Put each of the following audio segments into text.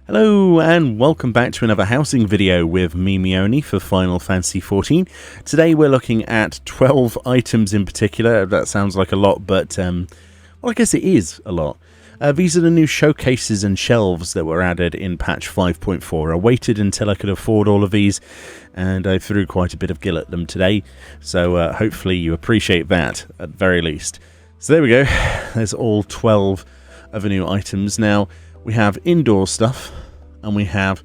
Hello and welcome back to another housing video with me, Meoni, for Final Fantasy XIV. Today we're looking at 12 items in particular. That sounds like a lot, but well, I guess it is a lot. These are the new showcases and shelves that were added in patch 5.4. I waited until I could afford all of these, and I threw quite a bit of gil at them today, so hopefully you appreciate that at the very least. So there we go, there's all 12 of the new items. Now, we have indoor stuff and we have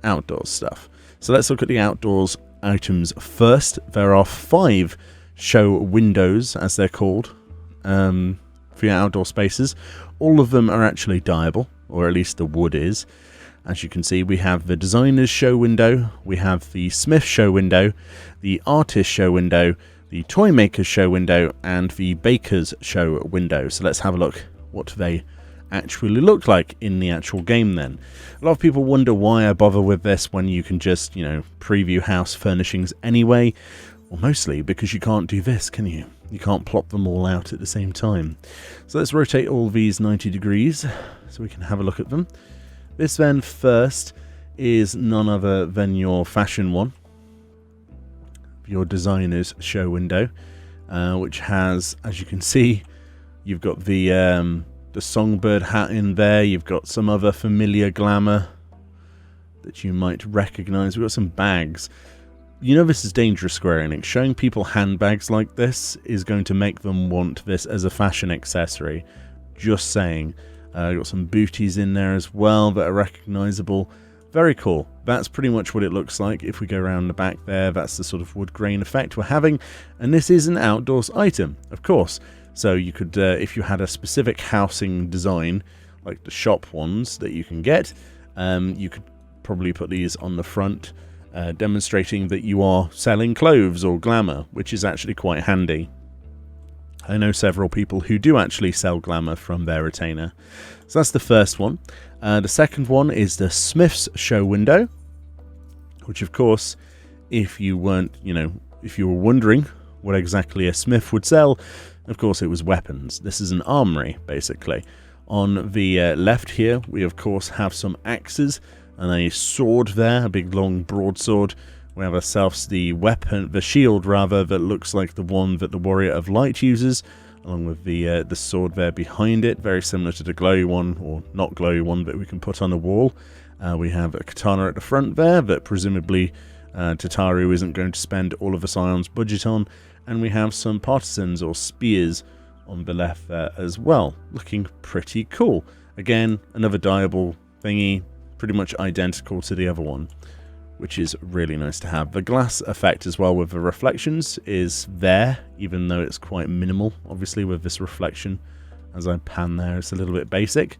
outdoor stuff. So let's look at the outdoors items first. There are 5 show windows, as they're called, for your outdoor spaces. All of them are actually dyeable, or at least the wood is. As you can see, we have the designer's show window, we have the smith show window, the artist show window, the toy maker's show window, and the baker's show window. So let's have a look what they actually look like in the actual game then. A lot of people wonder why I bother with this when you can just, preview house furnishings anyway. Well, mostly because you can't do this, can you? You can't plop them all out at the same time. So let's rotate all these 90 degrees so we can have a look at them. This then first is none other than your fashion one, your designer's show window, which has, as you can see, you've got the songbird hat in there. You've got some other familiar glamour that you might recognize. We've got some bags. You know this is dangerous, Square Enix. Showing people handbags like this is going to make them want this as a fashion accessory. Just saying. Got some booties in there as well that are recognizable. Very cool. That's pretty much what it looks like. If we go around the back there, that's the sort of wood grain effect we're having. And this is an outdoors item, of course. So you could, if you had a specific housing design, like the shop ones that you can get, you could probably put these on the front, demonstrating that you are selling clothes or glamour, which is actually quite handy. I know several people who do actually sell glamour from their retainer. So that's the first one. The second one is the Smith's show window, which of course, if you weren't, if you were wondering what exactly a smith would sell, of course it was weapons. This is an armory, basically. On the left here, we of course have some axes and a sword there, a big long broadsword. We have ourselves the weapon, the shield rather, that looks like the one that the Warrior of Light uses, along with the sword there behind it, very similar to the glowy one, or not glowy one, that we can put on the wall. We have a katana at the front there that presumably Tataru isn't going to spend all of the Scion's budget on. And we have some partisans or spears on the left there as well, looking pretty cool. Again, another dyeable thingy, pretty much identical to the other one, which is really nice to have. The glass effect as well with the reflections is there, even though it's quite minimal, obviously, with this reflection. As I pan there, it's a little bit basic,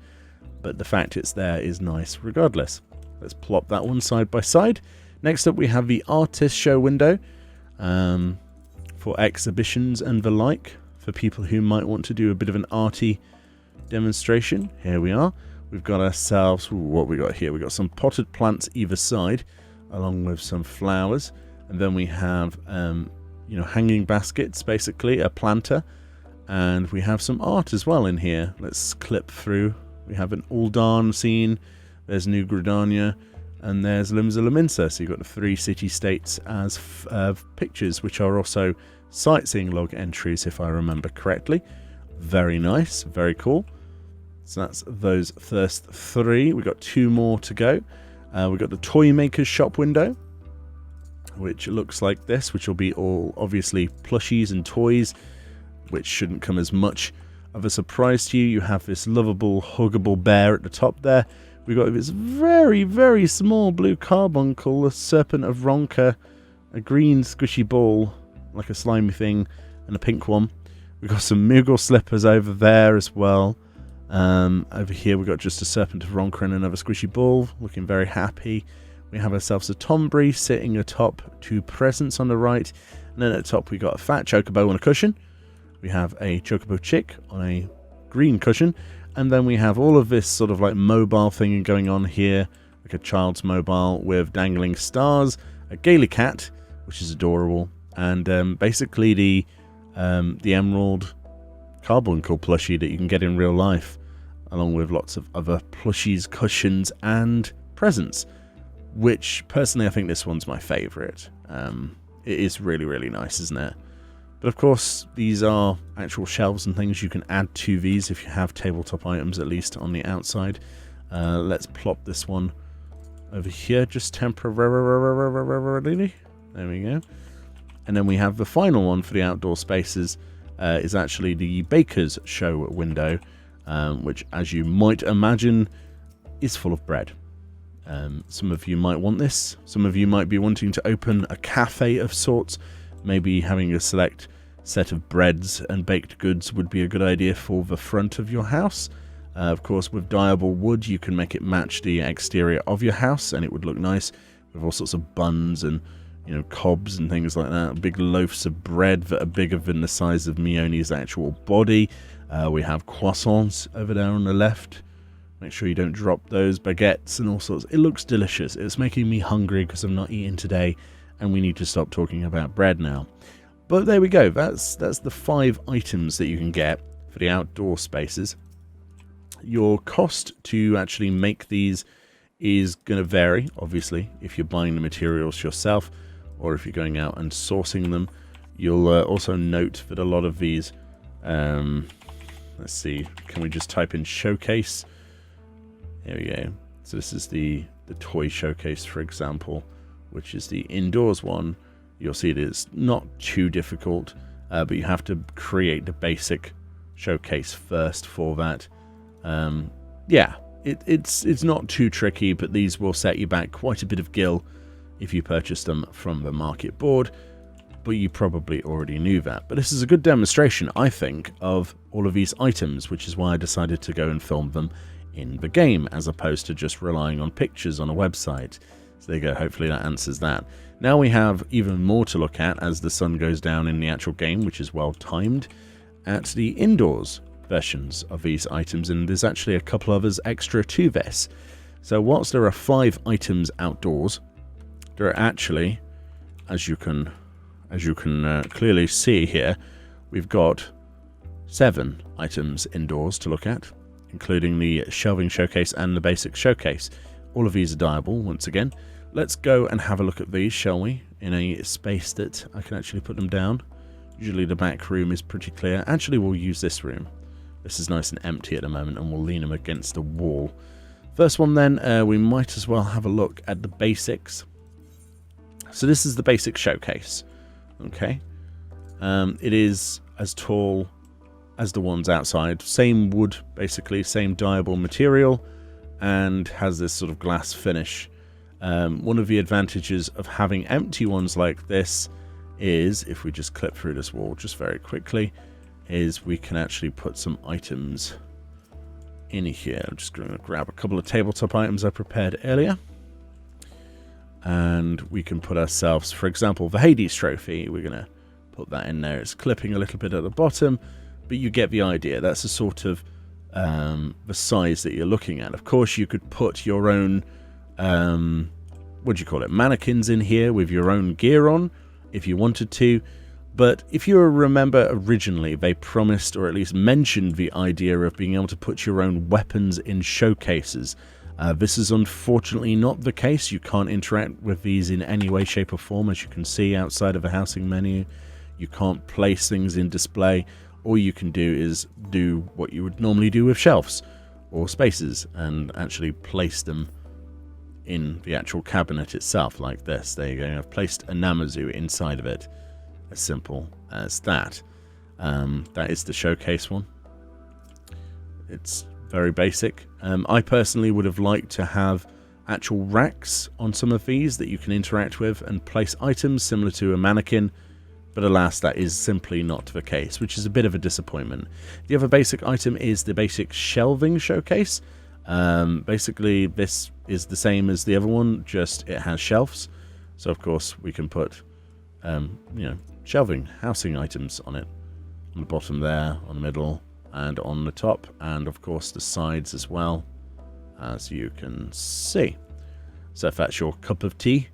but the fact it's there is nice regardless. Let's plop that one side by side. Next up, we have the artist show window. For exhibitions and the like, for people who might want to do a bit of an arty demonstration. Here we are. We've got ourselves, what we got here? We've got some potted plants either side, along with some flowers. And then we have, hanging baskets, basically, a planter. And we have some art as well in here. Let's clip through. We have an Uldan scene. There's New Gridania. And there's Limsa Laminsa, so you've got the 3 city-states as pictures, which are also sightseeing log entries, if I remember correctly. Very nice, very cool. So that's those first 3. We've got 2 more to go. We've got the Toy Maker's shop window, which looks like this, which will be all, obviously, plushies and toys, which shouldn't come as much of a surprise to you. You have this lovable, huggable bear at the top there. We've got this very, very small blue carbuncle, a serpent of Ronka, a green squishy ball, like a slimy thing, and a pink one. We've got some Moogle slippers over there as well. Over here we've got just a serpent of Ronka and another squishy ball, looking very happy. We have ourselves a Tombury sitting atop 2 presents on the right. And then at the top we've got a fat chocobo on a cushion. We have a chocobo chick on a green cushion. And then we have all of this sort of like mobile thing going on here, like a child's mobile with dangling stars, a Gaily cat, which is adorable, and basically the Emerald Carbuncle plushie that you can get in real life, along with lots of other plushies, cushions, and presents, which personally I think this one's my favourite. It is really, really nice, isn't it? But of course, these are actual shelves and things. You can add to these if you have tabletop items, at least on the outside. Let's plop this one over here, just temporarily. There we go. And then we have the final one for the outdoor spaces, is actually the baker's show window, which, as you might imagine, is full of bread. Some of you might want this. Some of you might be wanting to open a cafe of sorts. Maybe having a select set of breads and baked goods would be a good idea for the front of your house. Of course, with dyeable wood, you can make it match the exterior of your house, and it would look nice with all sorts of buns and, you know, cobs and things like that. Big loaves of bread that are bigger than the size of Meoni's actual body. We have croissants over there on the left. Make sure you don't drop those. Baguettes and all sorts. It looks delicious. It's making me hungry because I'm not eating today, and we need to stop talking about bread now. But there we go. That's the 5 items that you can get for the outdoor spaces. Your cost to actually make these is going to vary, obviously, if you're buying the materials yourself or if you're going out and sourcing them. You'll also note that a lot of these, let's see, can we just type in showcase? There we go. So this is the toy showcase, for example, which is the indoors one. You'll see it is not too difficult, but you have to create the basic showcase first for that. Yeah, it's not too tricky, but these will set you back quite a bit of gil if you purchase them from the market board, but you probably already knew that. But this is a good demonstration, I think, of all of these items, which is why I decided to go and film them in the game, as opposed to just relying on pictures on a website. So there you go, hopefully that answers that. Now we have even more to look at as the sun goes down in the actual game, which is well timed, at the indoors versions of these items, and there's actually a couple others extra to this. So whilst there are 5 items outdoors, there are actually, as you can clearly see here, we've got 7 items indoors to look at, including the Shelving Showcase and the Basic Showcase. All of these are dyeable, once again. Let's go and have a look at these, shall we? In a space that I can actually put them down. Usually the back room is pretty clear. Actually, we'll use this room. This is nice and empty at the moment, and we'll lean them against the wall. First one then, we might as well have a look at the basics. So this is the Basic Showcase. Okay. It is as tall as the ones outside. Same wood, basically, same dyeable material, and has this sort of glass finish. One of the advantages of having empty ones like this is, if we just clip through this wall just very quickly, is we can actually put some items in here. I'm just going to grab a couple of tabletop items I prepared earlier. And we can put ourselves, for example, the Hades trophy. We're going to put that in there. It's clipping a little bit at the bottom, but you get the idea. That's a sort of the size that you're looking at. Of course, you could put your own, what do you call it, mannequins in here with your own gear on if you wanted to. But if you remember originally, they promised, or at least mentioned, the idea of being able to put your own weapons in showcases. This is unfortunately not the case. You can't interact with these in any way, shape or form, as you can see outside of the housing menu. You can't place things in display. All you can do is do what you would normally do with shelves or spaces and actually place them in the actual cabinet itself, like this. There you go. I've placed a Namazu inside of it. As simple as that. That is the showcase one. It's very basic. I personally would have liked to have actual racks on some of these that you can interact with and place items similar to a mannequin, but alas, that is simply not the case, which is a bit of a disappointment. The other basic item is the Basic Shelving Showcase. Basically, this is the same as the other one, just it has shelves. So of course we can put shelving, housing items on it. On the bottom there, on the middle, and on the top, and of course the sides as well, as you can see. So if that's your cup of tea,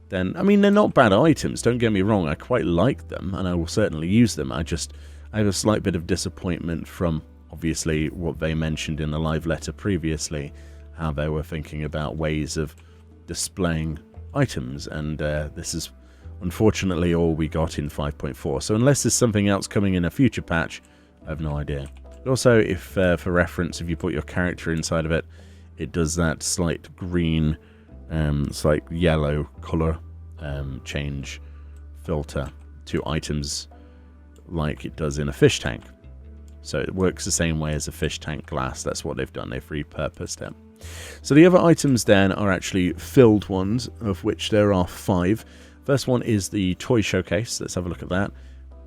then, I mean, they're not bad items, don't get me wrong, I quite like them, and I will certainly use them. I have a slight bit of disappointment from, obviously, what they mentioned in the live letter previously, how they were thinking about ways of displaying items, and this is unfortunately all we got in 5.4. So unless there's something else coming in a future patch, I have no idea. But also, if for reference, if you put your character inside of it, it does that slight green, slight yellow color change filter to items like it does in a fish tank. So it works the same way as a fish tank glass. That's what they've done. They've repurposed it. So the other items then are actually filled ones, of which there are 5. First one is the toy showcase. Let's have a look at that.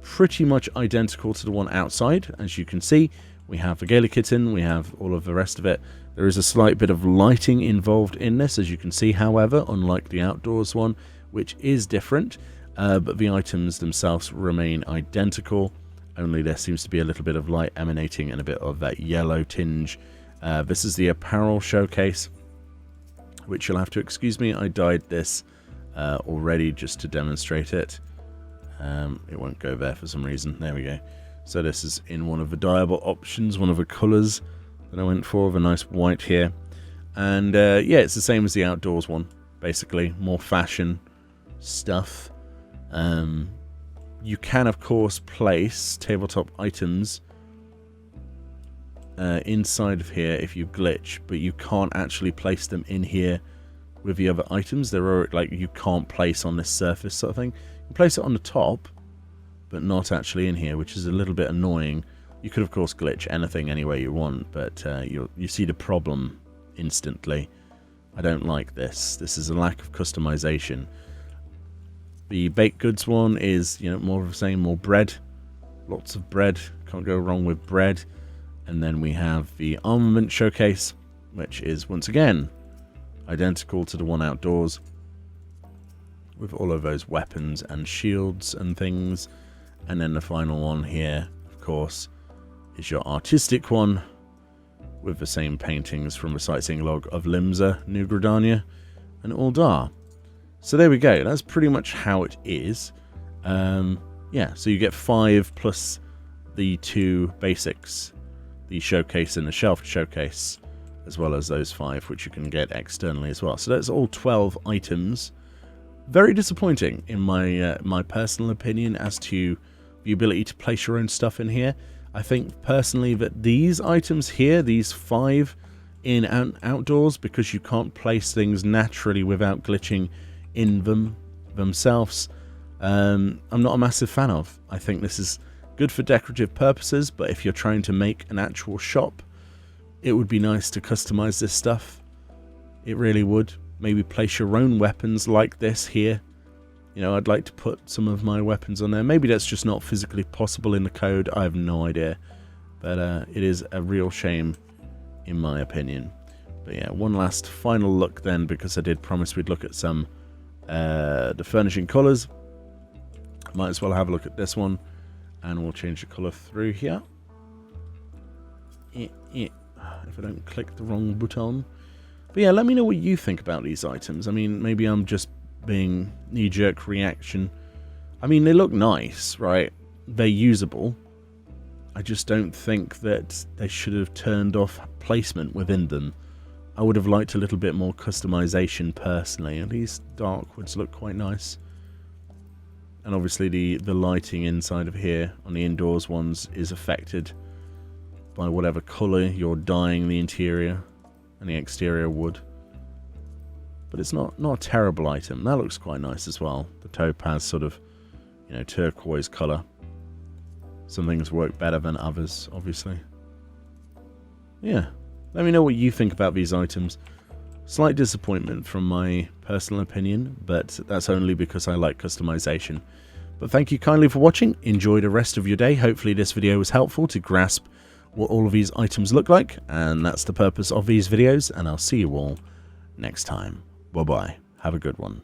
Pretty much identical to the one outside. As you can see, we have the Gaelic kitten, we have all of the rest of it. There is a slight bit of lighting involved in this, as you can see, however, unlike the outdoors one, which is different. But the items themselves remain identical, only there seems to be a little bit of light emanating and a bit of that yellow tinge. This is the Apparel Showcase, which you'll have to excuse me, I dyed this already just to demonstrate it. It won't go there for some reason. There we go. So this is in one of the dyeable options, one of the colours that I went for, the nice white here. And yeah, it's the same as the outdoors one, basically. More fashion stuff. You can, of course, place tabletop items inside of here if you glitch, but you can't actually place them in here with the other items. There are, like, you can't place on this surface sort of thing. You can place it on the top, but not actually in here, which is a little bit annoying. You could, of course, glitch anything any way you want, but you see the problem instantly. I don't like this. This is a lack of customization. The baked goods one is, you know, more of the same, more bread. Lots of bread. Can't go wrong with bread. And then we have the Armament Showcase, which is, once again, identical to the one outdoors, with all of those weapons and shields and things. And then the final one here, of course, is your artistic one, with the same paintings from the sightseeing log of Limsa, New Gridania, and Uldar. So there we go. That's pretty much how it is. Yeah, so you get 5 plus the 2 basics, the showcase and the shelf showcase, as well as those 5 which you can get externally as well. So that's all 12 items. Very disappointing in my my personal opinion as to the ability to place your own stuff in here. I think personally that these items here, these 5 in outdoors, because you can't place things naturally without glitching in themselves, I'm not a massive fan of. I think this is good for decorative purposes, but if you're trying to make an actual shop, it would be nice to customize this stuff. It really would. Maybe place your own weapons like this here. You know, I'd like to put some of my weapons on there. Maybe that's just not physically possible in the code. I have no idea. But it is a real shame, in my opinion. But yeah, one last final look then, because I did promise we'd look at some the Furnishing Collars. Might as well have a look at this one. And we'll change the colour through here. If I don't click the wrong button. But yeah, let me know what you think about these items. I mean, maybe I'm just being knee-jerk reaction. I mean, they look nice, right? They're usable. I just don't think that they should have turned off placement within them. I would have liked a little bit more customization personally. And these dark woods look quite nice. And obviously the lighting inside of here on the indoors ones is affected by whatever colour you're dyeing the interior and the exterior wood. But it's not a terrible item. That looks quite nice as well. The topaz sort of, you know, turquoise colour. Some things work better than others, obviously. Yeah, let me know what you think about these items. Slight disappointment from my personal opinion, but that's only because I like customization. But thank you kindly for watching. Enjoy the rest of your day. Hopefully this video was helpful to grasp what all of these items look like, and that's the purpose of these videos, and I'll see you all next time. Bye bye. Have a good one.